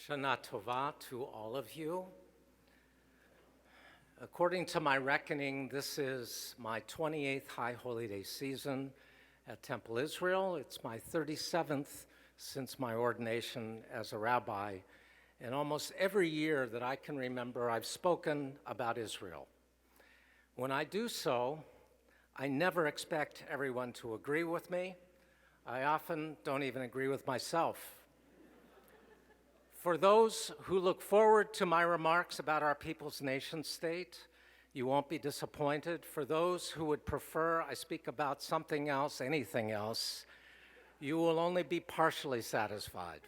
Shana Tova to all of you. According to my reckoning, this is my 28th High Holy Day season at Temple Israel. It's my 37th since my ordination as a rabbi, and almost every year that I can remember, I've spoken about Israel. When I do so, I never expect everyone to agree with me. I often don't even agree with myself. For those who look forward to my remarks about our people's nation state, you won't be disappointed. For those who would prefer I speak about something else, anything else, you will only be partially satisfied.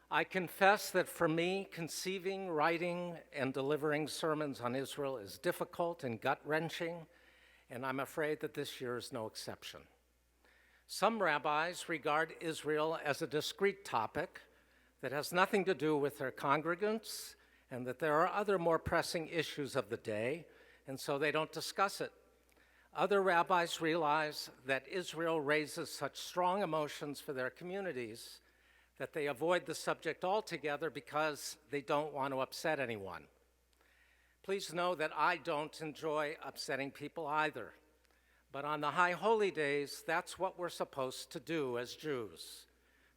I confess that for me, conceiving, writing, and delivering sermons on Israel is difficult and gut-wrenching, and I'm afraid that this year is no exception. Some rabbis regard Israel as a discrete topic that has nothing to do with their congregants, and that there are other more pressing issues of the day, and so they don't discuss it. Other rabbis realize that Israel raises such strong emotions for their communities that they avoid the subject altogether because they don't want to upset anyone. Please know that I don't enjoy upsetting people either, but on the High Holy Days, that's what we're supposed to do as Jews,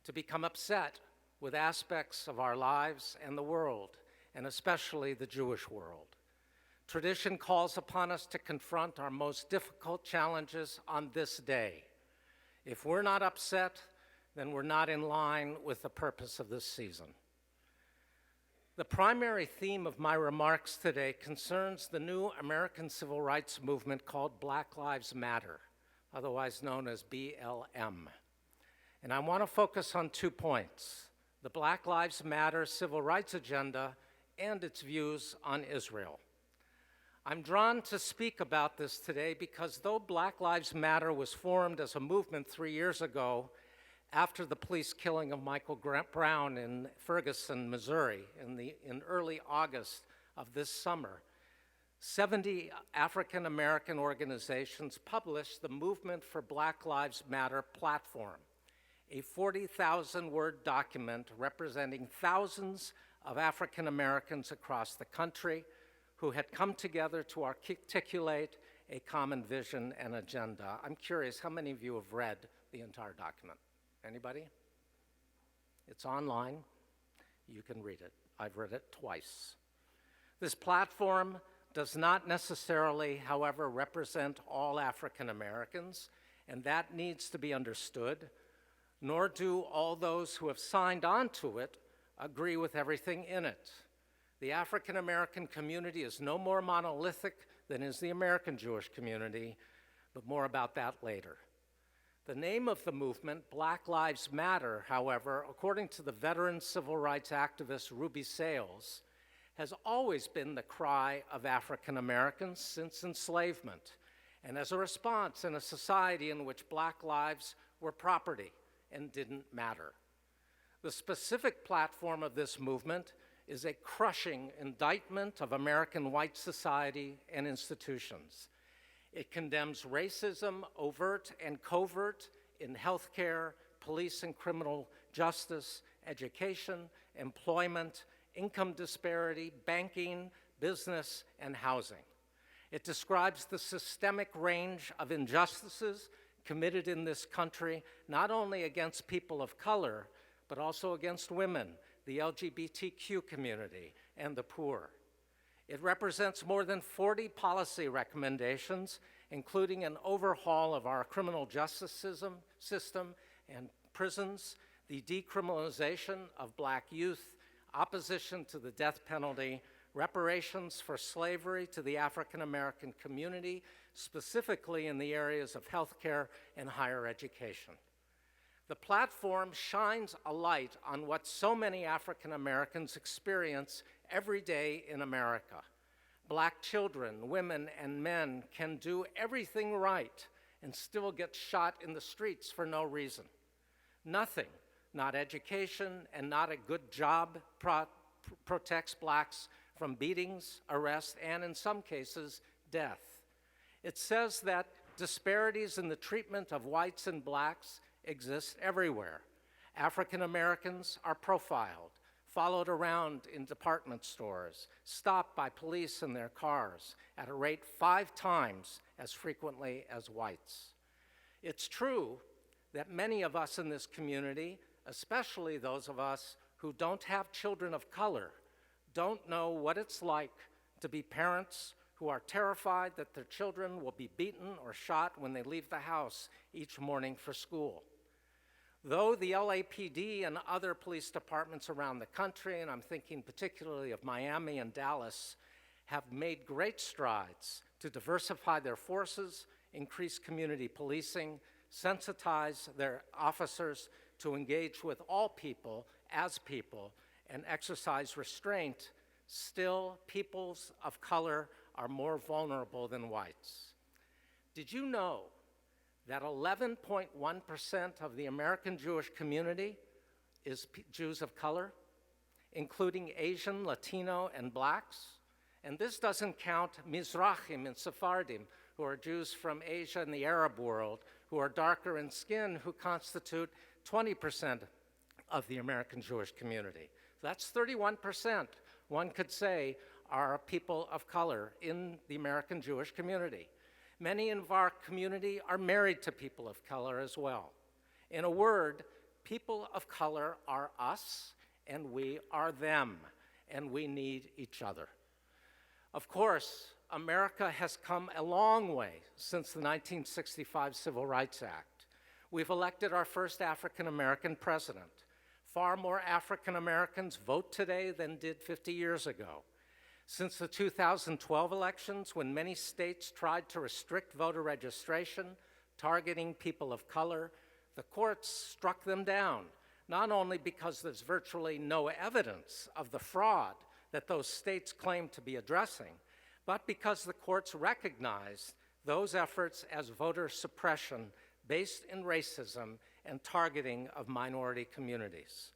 to become upset with aspects of our lives and the world, and especially the Jewish world. Tradition calls upon us to confront our most difficult challenges on this day. If we're not upset, then we're not in line with the purpose of this season. The primary theme of my remarks today concerns the new American civil rights movement called Black Lives Matter, otherwise known as BLM. And I want to focus on 2 points: the Black Lives Matter civil rights agenda and its views on Israel. I'm drawn to speak about this today because though Black Lives Matter was formed as a movement 3 years ago after the police killing of Michael Brown in Ferguson, Missouri in early August of this summer, 70 African American organizations published the Movement for Black Lives Matter platform, a 40,000-word document representing thousands of African Americans across the country who had come together to articulate a common vision and agenda. I'm curious, how many of you have read the entire document? Anybody? It's online. You can read it. I've read it twice. This platform does not necessarily, however, represent all African Americans, and that needs to be understood. Nor do all those who have signed on to it agree with everything in it. The African American community is no more monolithic than is the American Jewish community, but more about that later. The name of the movement, Black Lives Matter, however, according to the veteran civil rights activist Ruby Sales, has always been the cry of African Americans since enslavement, and as a response in a society in which Black lives were property and didn't matter. The specific platform of this movement is a crushing indictment of American white society and institutions. It condemns racism, overt and covert, in healthcare, police and criminal justice, education, employment, income disparity, banking, business, and housing. It describes the systemic range of injustices committed in this country, not only against people of color, but also against women, the LGBTQ community, and the poor. It represents more than 40 policy recommendations, including an overhaul of our criminal justice system and prisons, the decriminalization of Black youth, opposition to the death penalty, reparations for slavery to the African American community, specifically in the areas of healthcare and higher education. The platform shines a light on what so many African Americans experience every day in America. Black children, women, and men can do everything right and still get shot in the streets for no reason. Nothing, not education and not a good job, protects Blacks from beatings, arrests, and in some cases, death. It says that disparities in the treatment of whites and Blacks exist everywhere. African Americans are profiled, followed around in department stores, stopped by police in their cars at a rate 5 times as frequently as whites. It's true that many of us in this community, especially those of us who don't have children of color, don't know what it's like to be parents who are terrified that their children will be beaten or shot when they leave the house each morning for school. Though the LAPD and other police departments around the country, and I'm thinking particularly of Miami and Dallas, have made great strides to diversify their forces, increase community policing, sensitize their officers to engage with all people as people, and exercise restraint, still peoples of color are more vulnerable than whites. Did you know that 11.1% of the American Jewish community is Jews of color, including Asian, Latino, and blacks? And this doesn't count Mizrahim and Sephardim, who are Jews from Asia and the Arab world, who are darker in skin, who constitute 20% of the American Jewish community. That's 31%, one could say, are people of color in the American Jewish community. Many in our community are married to people of color as well. In a word, people of color are us, and we are them, and we need each other. Of course, America has come a long way since the 1965 Civil Rights Act. We've elected our first African-American president. Far more African-Americans vote today than did 50 years ago. Since the 2012 elections, when many states tried to restrict voter registration, targeting people of color, the courts struck them down, not only because there's virtually no evidence of the fraud that those states claim to be addressing, but because the courts recognized those efforts as voter suppression based in racism and targeting of minority communities.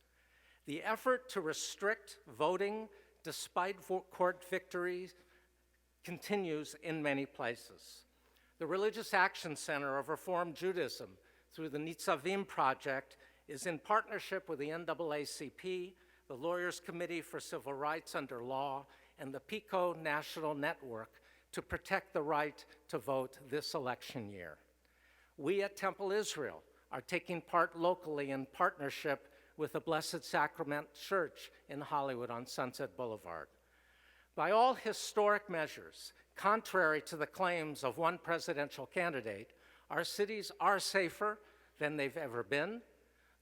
The effort to restrict voting despite court victories continues in many places. The Religious Action Center of Reform Judaism, through the Nitzavim Project, is in partnership with the NAACP, the Lawyers Committee for Civil Rights Under Law, and the PICO National Network to protect the right to vote this election year. We at Temple Israel are taking part locally in partnership with the Blessed Sacrament Church in Hollywood on Sunset Boulevard. By all historic measures, contrary to the claims of one presidential candidate, our cities are safer than they've ever been,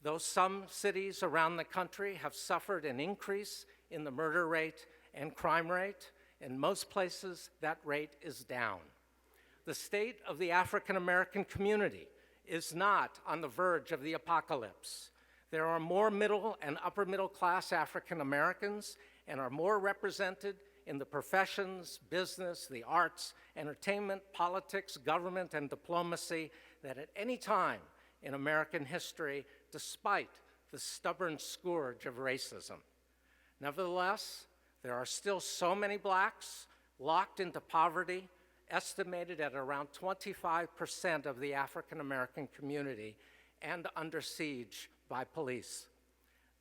though some cities around the country have suffered an increase in the murder rate and crime rate. In most places, that rate is down. The state of the African American community is not on the verge of the apocalypse. There are more middle and upper middle class African Americans and are more represented in the professions, business, the arts, entertainment, politics, government, and diplomacy than at any time in American history, despite the stubborn scourge of racism. Nevertheless, there are still so many blacks locked into poverty, estimated at around 25% of the African American community, and under siege by police.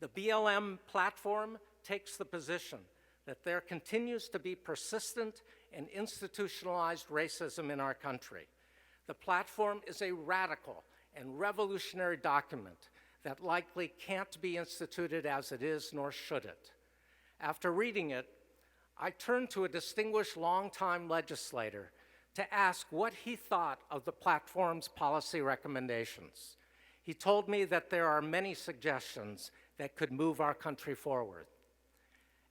The BLM platform takes the position that there continues to be persistent and institutionalized racism in our country. The platform is a radical and revolutionary document that likely can't be instituted as it is, nor should it. After reading it, I turned to a distinguished longtime legislator to ask what he thought of the platform's policy recommendations. He told me that there are many suggestions that could move our country forward.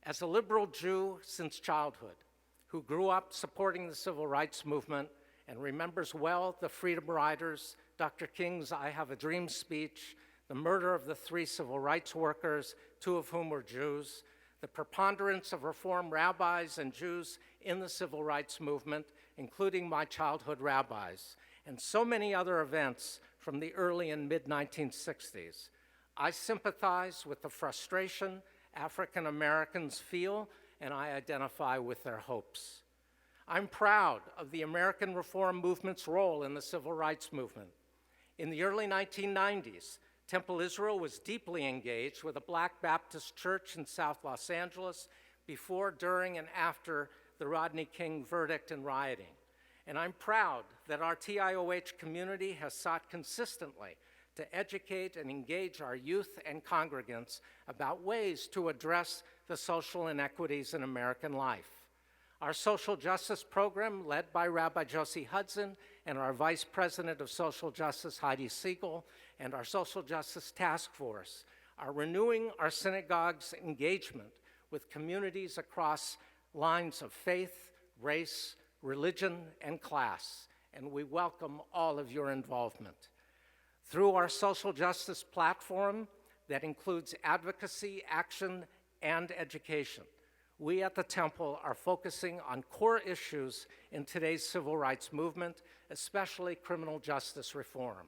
As a liberal Jew since childhood, who grew up supporting the civil rights movement and remembers well the Freedom Riders, Dr. King's I Have a Dream speech, the murder of the 3 civil rights workers, 2 of whom were Jews, the preponderance of Reform rabbis and Jews in the civil rights movement, including my childhood rabbis, and so many other events from the early and mid-1960s. I sympathize with the frustration African Americans feel, and I identify with their hopes. I'm proud of the American Reform movement's role in the civil rights movement. In the early 1990s, Temple Israel was deeply engaged with a Black Baptist church in South Los Angeles before, during, and after the Rodney King verdict and rioting. And I'm proud that our TIOH community has sought consistently to educate and engage our youth and congregants about ways to address the social inequities in American life. Our social justice program, led by Rabbi Josie Hudson and our Vice President of Social Justice, Heidi Siegel, and our Social Justice Task Force, are renewing our synagogue's engagement with communities across lines of faith, race, religion, and class, and we welcome all of your involvement. Through our social justice platform that includes advocacy, action, and education, we at the Temple are focusing on core issues in today's civil rights movement, especially criminal justice reform.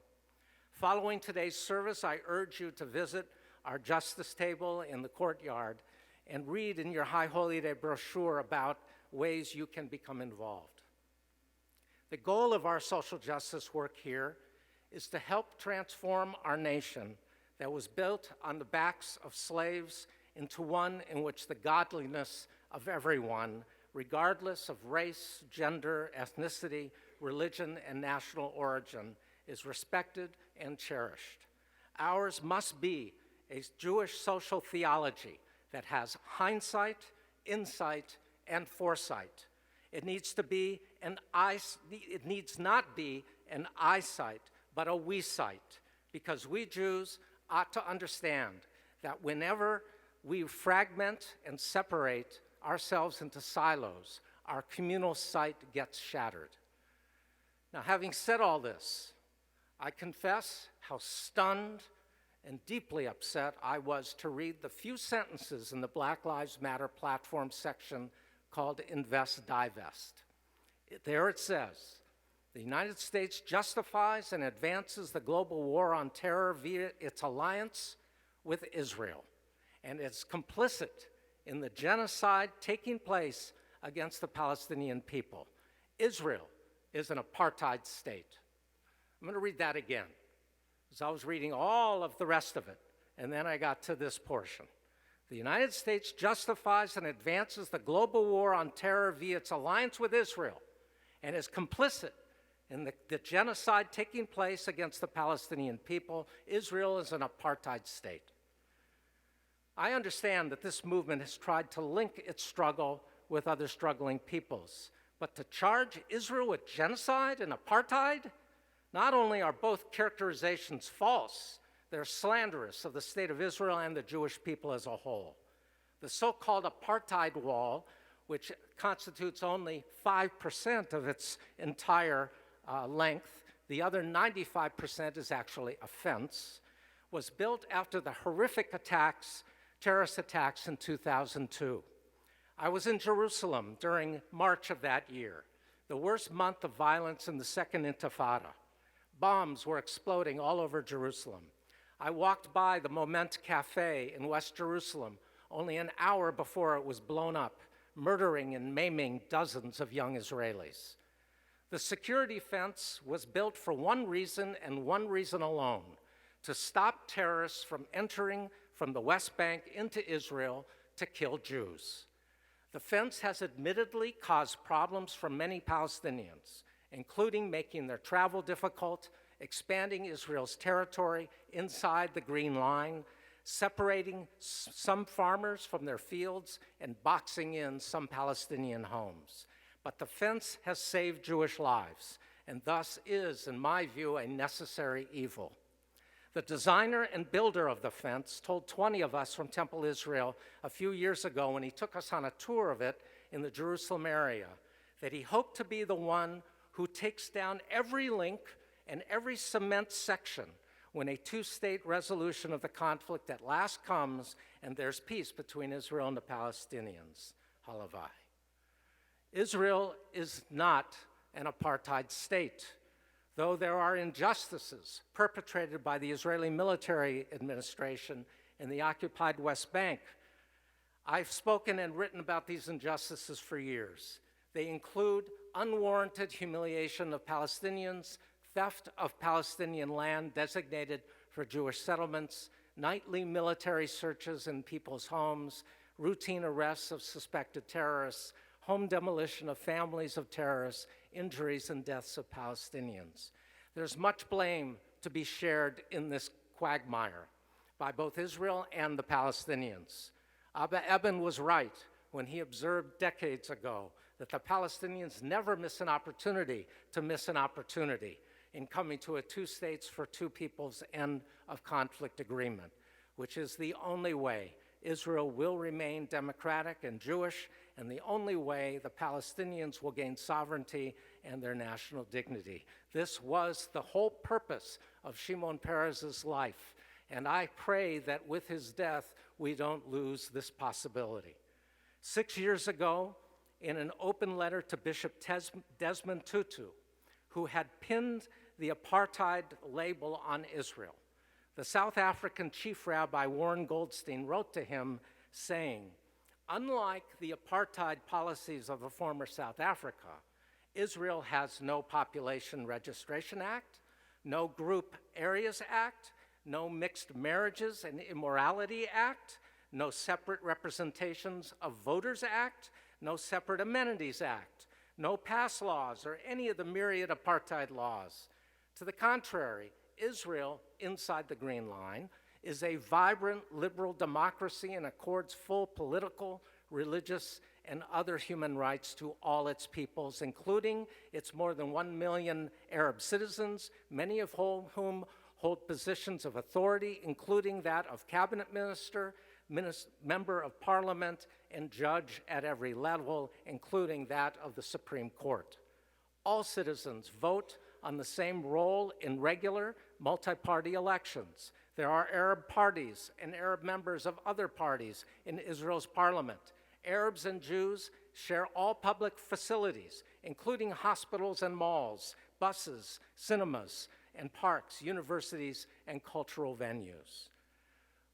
Following today's service, I urge you to visit our justice table in the courtyard and read in your High Holy Day brochure about ways you can become involved. The goal of our social justice work here is to help transform our nation that was built on the backs of slaves into one in which the godliness of everyone, regardless of race, gender, ethnicity, religion, and national origin, is respected and cherished. Ours must be a Jewish social theology that has hindsight, insight, and foresight. It needs not be an eyesight, but a we sight, because we Jews ought to understand that whenever we fragment and separate ourselves into silos, our communal sight gets shattered. Now, having said all this, I confess how stunned and deeply upset I was to read the few sentences in the Black Lives Matter platform section called Invest, Divest. There it says, the United States justifies and advances the global war on terror via its alliance with Israel, and is complicit in the genocide taking place against the Palestinian people. Israel is an apartheid state. I'm going to read that again, because I was reading all of the rest of it, and then I got to this portion. The United States justifies and advances the global war on terror via its alliance with Israel, and is complicit in the genocide taking place against the Palestinian people. Israel is an apartheid state. I understand that this movement has tried to link its struggle with other struggling peoples, but to charge Israel with genocide and apartheid? Not only are both characterizations false, they're slanderous of the state of Israel and the Jewish people as a whole. The so-called apartheid wall, which constitutes only 5% of its entire length, the other 95% is actually a fence, was built after the horrific terrorist attacks in 2002. I was in Jerusalem during March of that year, the worst month of violence in the Second Intifada. Bombs were exploding all over Jerusalem. I walked by the Moment Cafe in West Jerusalem only an hour before it was blown up, murdering and maiming dozens of young Israelis. The security fence was built for one reason and one reason alone: to stop terrorists from entering from the West Bank into Israel to kill Jews. The fence has admittedly caused problems for many Palestinians, including making their travel difficult, expanding Israel's territory inside the Green Line, separating some farmers from their fields, and boxing in some Palestinian homes. But the fence has saved Jewish lives, and thus is, in my view, a necessary evil. The designer and builder of the fence told 20 of us from Temple Israel a few years ago when he took us on a tour of it in the Jerusalem area that he hoped to be the one who takes down every link and every cement section when a two-state resolution of the conflict at last comes and there's peace between Israel and the Palestinians. Halavai. Israel is not an apartheid state, though there are injustices perpetrated by the Israeli military administration in the occupied West Bank. I've spoken and written about these injustices for years. They include unwarranted humiliation of Palestinians, theft of Palestinian land designated for Jewish settlements, nightly military searches in people's homes, routine arrests of suspected terrorists, home demolition of families of terrorists, injuries and deaths of Palestinians. There's much blame to be shared in this quagmire by both Israel and the Palestinians. Abba Eban was right when he observed decades ago that the Palestinians never miss an opportunity to miss an opportunity in coming to a two states for two peoples end of conflict agreement, which is the only way Israel will remain democratic and Jewish, and the only way the Palestinians will gain sovereignty and their national dignity. This was the whole purpose of Shimon Peres's life, and I pray that with his death, we don't lose this possibility. 6 years ago, in an open letter to Bishop Desmond Tutu, who had pinned the apartheid label on Israel, the South African Chief Rabbi Warren Goldstein wrote to him saying, "Unlike the apartheid policies of the former South Africa, Israel has no Population Registration Act, no Group Areas Act, no Mixed Marriages and Immorality Act, no Separate Representations of Voters Act, no Separate Amenities Act, no pass laws or any of the myriad apartheid laws. To the contrary, Israel, inside the Green Line, is a vibrant liberal democracy and accords full political, religious, and other human rights to all its peoples, including its more than 1 million Arab citizens, many of whom hold positions of authority, including that of cabinet minister, member of parliament, and judge at every level, including that of the Supreme Court. All citizens vote on the same role in regular multi-party elections. There are Arab parties and Arab members of other parties in Israel's parliament. Arabs and Jews share all public facilities, including hospitals and malls, buses, cinemas, and parks, universities, and cultural venues.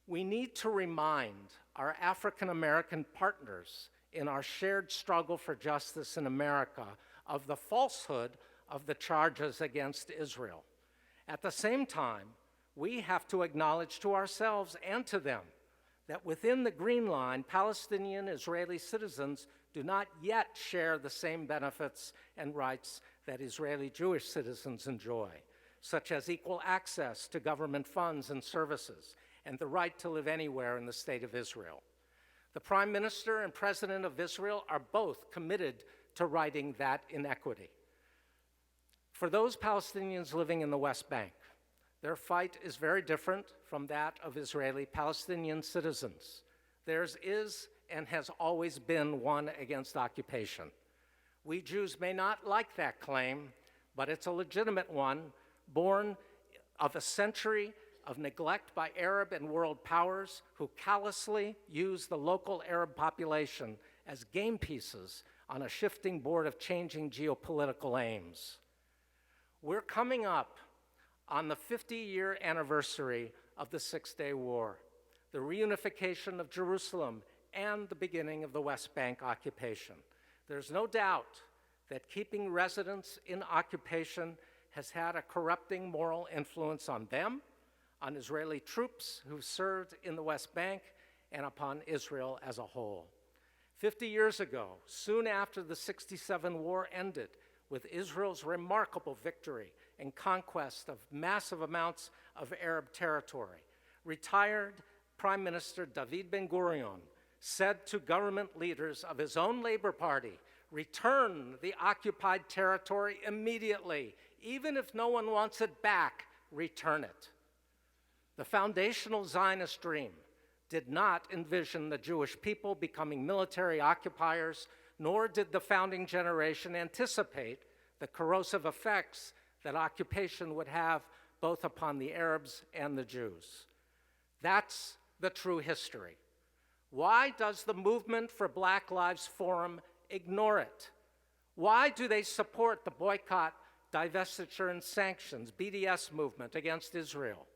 We need to remind our African American partners in our shared struggle for justice in America of the falsehood of the charges against Israel. At the same time, we have to acknowledge to ourselves and to them that within the Green Line, Palestinian Israeli citizens do not yet share the same benefits and rights that Israeli Jewish citizens enjoy, such as equal access to government funds and services, and the right to live anywhere in the state of Israel. The Prime Minister and President of Israel are both committed to righting that inequity. For those Palestinians living in the West Bank, their fight is very different from that of Israeli Palestinian citizens. Theirs is and has always been one against occupation. We Jews may not like that claim, but it's a legitimate one, born of a century of neglect by Arab and world powers who callously use the local Arab population as game pieces on a shifting board of changing geopolitical aims. We're coming up on the 50-year anniversary of the Six-Day War, the reunification of Jerusalem, and the beginning of the West Bank occupation. There's no doubt that keeping residents in occupation has had a corrupting moral influence on them, on Israeli troops who served in the West Bank, and upon Israel as a whole. 50 years ago, soon after the '67 war ended, with Israel's remarkable victory and conquest of massive amounts of Arab territory, retired Prime Minister David Ben-Gurion said to government leaders of his own Labor Party, "Return the occupied territory immediately. Even if no one wants it back, return it." The foundational Zionist dream did not envision the Jewish people becoming military occupiers, nor did the founding generation anticipate the corrosive effects that occupation would have both upon the Arabs and the Jews. That's the true history. Why does the Movement for Black Lives Forum ignore it? Why do they support the boycott, divestiture, and sanctions, BDS movement against Israel?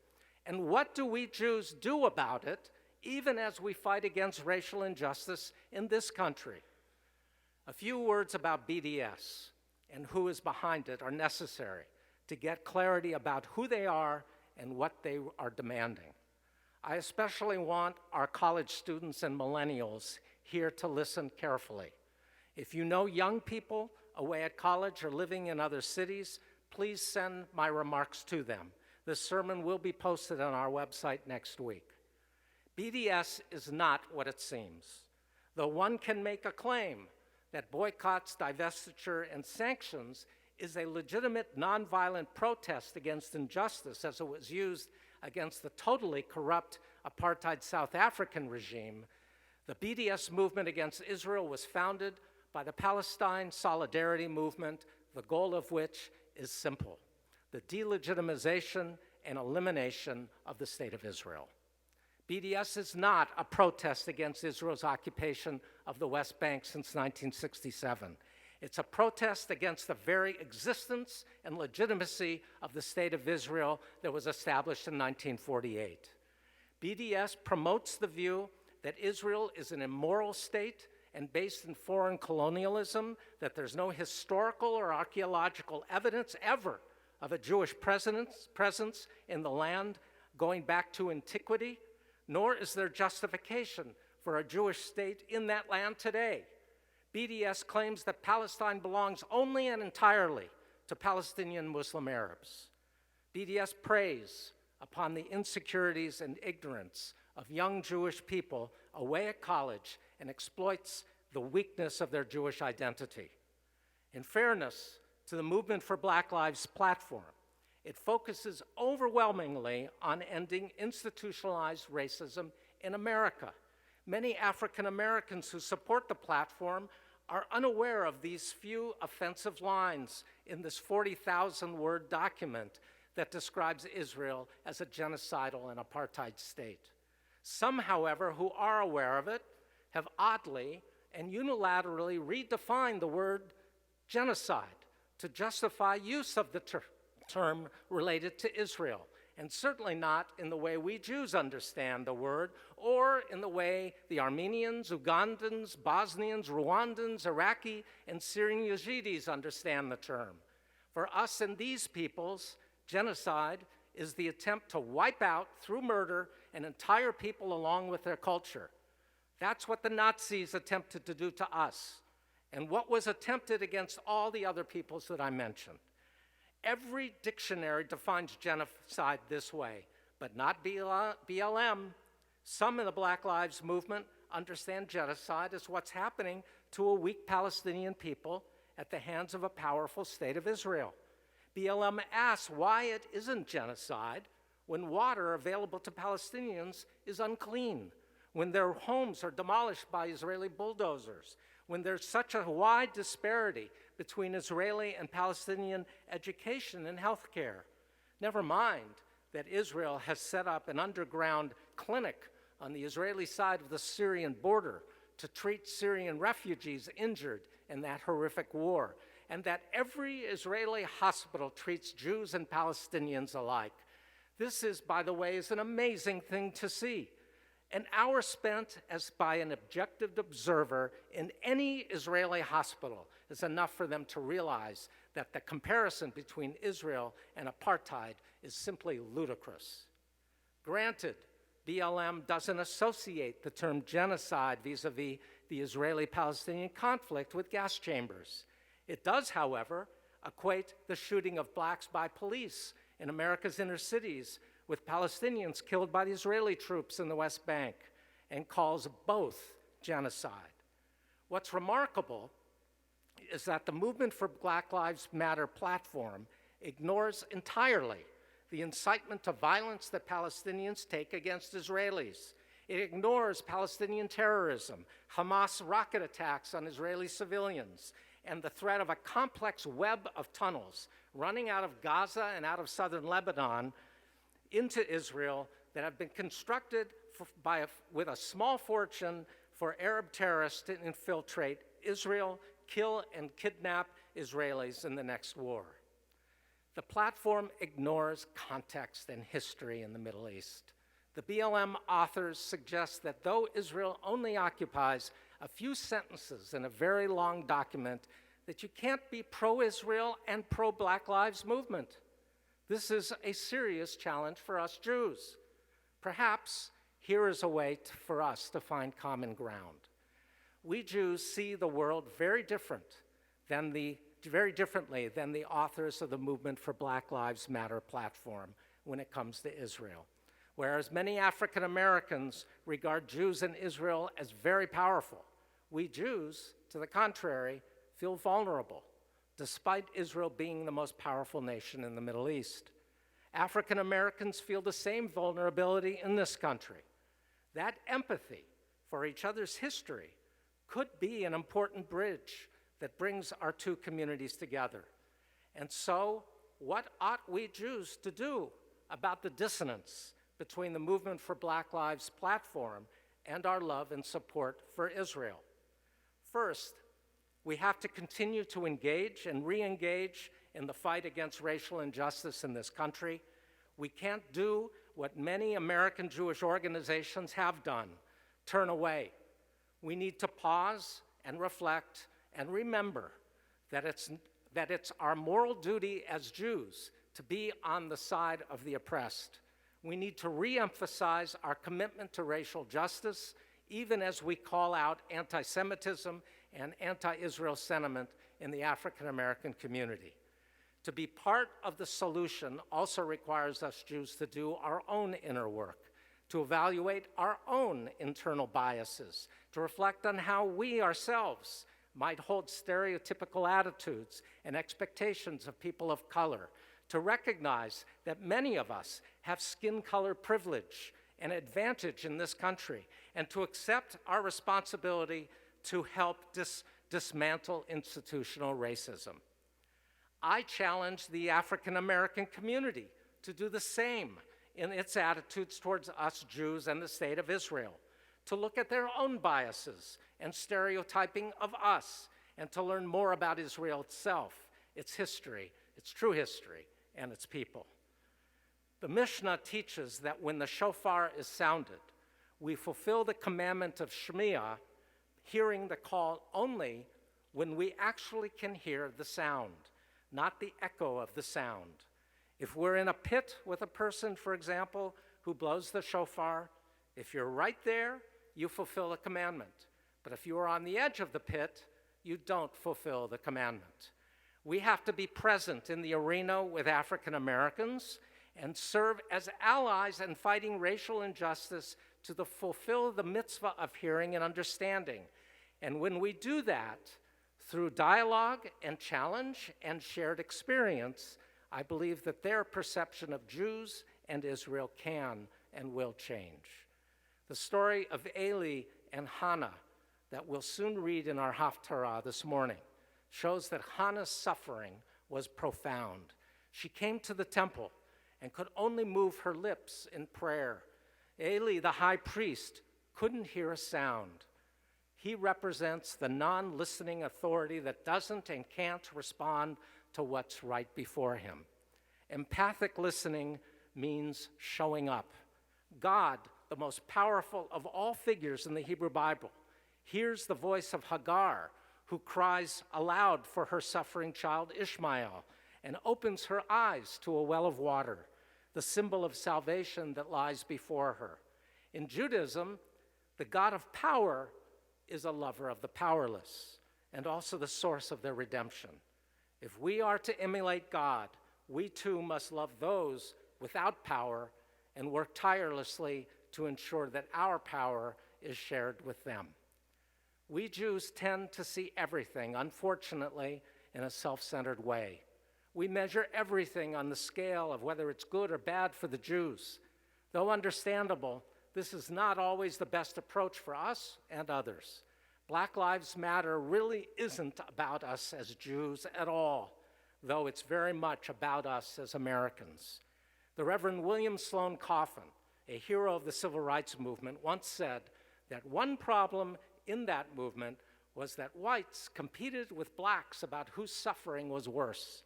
And what do we Jews do about it, even as we fight against racial injustice in this country? A few words about BDS and who is behind it are necessary to to get clarity about who they are and what they are demanding. I especially want our college students and millennials here to listen carefully. If you know young people away at college or living in other cities, please send my remarks to them. This sermon will be posted on our website next week. BDS is not what it seems. Though one can make a claim that boycotts, divestiture, and sanctions is a legitimate nonviolent protest against injustice as it was used against the totally corrupt apartheid South African regime, the BDS movement against Israel was founded by the Palestine Solidarity Movement, the goal of which is simple: the delegitimization and elimination of the State of Israel. BDS is not a protest against Israel's occupation of the West Bank since 1967. It's a protest against the very existence and legitimacy of the State of Israel that was established in 1948. BDS promotes the view that Israel is an immoral state and based in foreign colonialism, that there's no historical or archaeological evidence ever of a Jewish presence in the land going back to antiquity, nor is there justification for a Jewish state in that land today. BDS claims that Palestine belongs only and entirely to Palestinian Muslim Arabs. BDS preys upon the insecurities and ignorance of young Jewish people away at college and exploits the weakness of their Jewish identity. In fairness to the Movement for Black Lives platform, it focuses overwhelmingly on ending institutionalized racism in America. Many African Americans who support the platform are unaware of these few offensive lines in this 40,000-word document that describes Israel as a genocidal and apartheid state. Some, however, who are aware of it have oddly and unilaterally redefined the word genocide to justify use of the term related to Israel, and certainly not in the way we Jews understand the word, or in the way the Armenians, Ugandans, Bosnians, Rwandans, Iraqi, and Syrian Yazidis understand the term. For us and these peoples, genocide is the attempt to wipe out, through murder, an entire people along with their culture. That's what the Nazis attempted to do to us, and what was attempted against all the other peoples that I mentioned. Every dictionary defines genocide this way, but not BLM. Some in the Black Lives Movement understand genocide as what's happening to a weak Palestinian people at the hands of a powerful state of Israel. BLM asks why it isn't genocide when water available to Palestinians is unclean, when their homes are demolished by Israeli bulldozers, when there's such a wide disparity between Israeli and Palestinian education and health care. Never mind that Israel has set up an underground clinic on the Israeli side of the Syrian border to treat Syrian refugees injured in that horrific war, and that every Israeli hospital treats Jews and Palestinians alike. This is, by the way, is an amazing thing to see. An hour spent as by an objective observer in any Israeli hospital is enough for them to realize that the comparison between Israel and apartheid is simply ludicrous. Granted, BLM doesn't associate the term genocide vis-a-vis the Israeli-Palestinian conflict with gas chambers. It does, however, equate the shooting of blacks by police in America's inner cities with Palestinians killed by the Israeli troops in the West Bank, and calls both genocide. What's remarkable is that the Movement for Black Lives Matter platform ignores entirely the incitement to violence that Palestinians take against Israelis. It ignores Palestinian terrorism, Hamas rocket attacks on Israeli civilians, and the threat of a complex web of tunnels running out of Gaza and out of southern Lebanon into Israel that have been constructed with a small fortune for Arab terrorists to infiltrate Israel, kill and kidnap Israelis in the next war. The platform ignores context and history in the Middle East. The BLM authors suggest that though Israel only occupies a few sentences in a very long document, that you can't be pro-Israel and pro-Black Lives Movement. This is a serious challenge for us Jews. Perhaps here is a way for us to find common ground. We Jews see the world very differently than the authors of the Movement for Black Lives Matter platform when it comes to Israel. Whereas many African Americans regard Jews in Israel as very powerful, we Jews, to the contrary, feel vulnerable, despite Israel being the most powerful nation in the Middle East. African Americans feel the same vulnerability in this country. That empathy for each other's history could be an important bridge that brings our two communities together. And so, what ought we Jews to do about the dissonance between the Movement for Black Lives platform and our love and support for Israel? First, we have to continue to engage and re-engage in the fight against racial injustice in this country. We can't do what many American Jewish organizations have done, turn away. We need to pause and reflect and remember that it's our moral duty as Jews to be on the side of the oppressed. We need to re-emphasize our commitment to racial justice, even as we call out anti-Semitism and anti-Israel sentiment in the African American community. To be part of the solution also requires us Jews to do our own inner work, to evaluate our own internal biases, to reflect on how we ourselves might hold stereotypical attitudes and expectations of people of color, to recognize that many of us have skin color privilege and advantage in this country, and to accept our responsibility to help dismantle institutional racism. I challenge the African American community to do the same in its attitudes towards us Jews and the State of Israel, to look at their own biases and stereotyping of us, and to learn more about Israel itself, its history, its true history, and its people. The Mishnah teaches that when the shofar is sounded, we fulfill the commandment of Shemiah, hearing the call only when we actually can hear the sound, not the echo of the sound. If we're in a pit with a person, for example, who blows the shofar, if you're right there, you fulfill the commandment. But if you are on the edge of the pit, you don't fulfill the commandment. We have to be present in the arena with African Americans and serve as allies in fighting racial injustice to fulfill the mitzvah of hearing and understanding. And when we do that, through dialogue and challenge and shared experience, I believe that their perception of Jews and Israel can and will change. The story of Eli and Hannah that we'll soon read in our Haftarah this morning shows that Hannah's suffering was profound. She came to the temple and could only move her lips in prayer. Eli, the high priest, couldn't hear a sound. He represents the non-listening authority that doesn't and can't respond to what's right before him. Empathic listening means showing up. God, the most powerful of all figures in the Hebrew Bible, hears the voice of Hagar, who cries aloud for her suffering child Ishmael, and opens her eyes to a well of water, the symbol of salvation that lies before her. In Judaism, the God of power is a lover of the powerless and also the source of their redemption. If we are to emulate God, we too must love those without power and work tirelessly to ensure that our power is shared with them. We Jews tend to see everything, unfortunately, in a self-centered way. We measure everything on the scale of whether it's good or bad for the Jews. Though understandable, this is not always the best approach for us and others. Black Lives Matter really isn't about us as Jews at all, though it's very much about us as Americans. The Reverend William Sloane Coffin, a hero of the civil rights movement, once said that one problem in that movement was that whites competed with blacks about whose suffering was worse.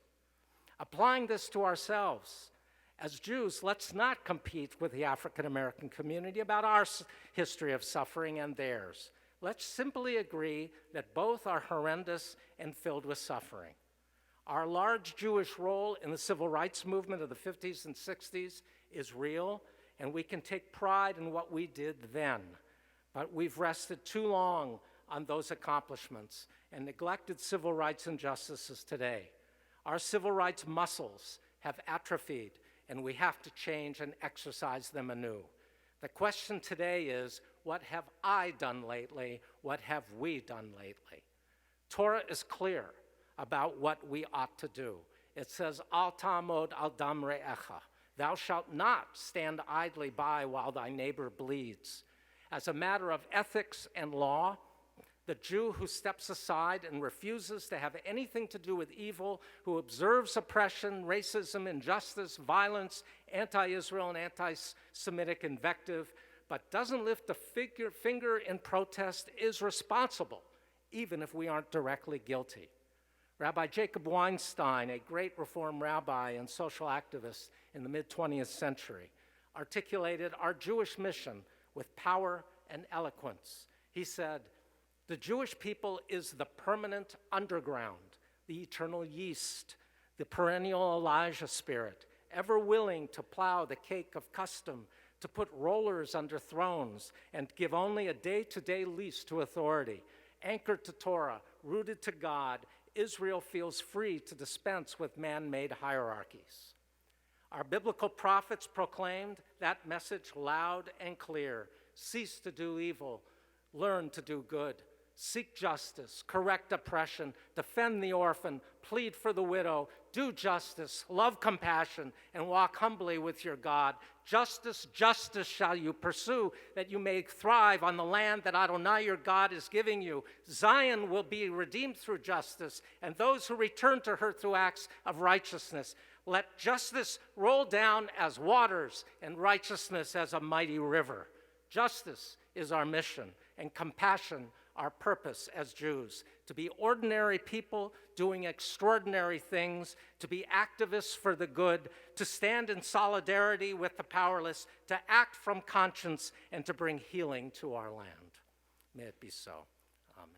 Applying this to ourselves, as Jews, let's not compete with the African American community about our history of suffering and theirs. Let's simply agree that both are horrendous and filled with suffering. Our large Jewish role in the civil rights movement of the 50s and 60s is real, and we can take pride in what we did then. But we've rested too long on those accomplishments and neglected civil rights injustices today. Our civil rights muscles have atrophied, and we have to change and exercise them anew. The question today is, what have I done lately? What have we done lately? Torah is clear about what we ought to do. It says, Al ta'amod al dam re'echa. Thou shalt not stand idly by while thy neighbor bleeds. As a matter of ethics and law, the Jew who steps aside and refuses to have anything to do with evil, who observes oppression, racism, injustice, violence, anti-Israel and anti-Semitic invective, but doesn't lift a finger in protest, is responsible, even if we aren't directly guilty. Rabbi Jacob Weinstein, a great Reform rabbi and social activist in the mid-20th century, articulated our Jewish mission with power and eloquence. He said, "The Jewish people is the permanent underground, the eternal yeast, the perennial Elijah spirit, ever willing to plow the cake of custom, to put rollers under thrones, and give only a day-to-day lease to authority. Anchored to Torah, rooted to God, Israel feels free to dispense with man-made hierarchies." Our biblical prophets proclaimed that message loud and clear. Cease to do evil, learn to do good. Seek justice, correct oppression, defend the orphan, plead for the widow, do justice, love compassion, and walk humbly with your God. Justice, justice shall you pursue, that you may thrive on the land that Adonai your God is giving you. Zion will be redeemed through justice, and those who return to her through acts of righteousness. Let justice roll down as waters, and righteousness as a mighty river. Justice is our mission, and compassion our purpose as Jews, to be ordinary people doing extraordinary things, to be activists for the good, to stand in solidarity with the powerless, to act from conscience, and to bring healing to our land. May it be so. Amen.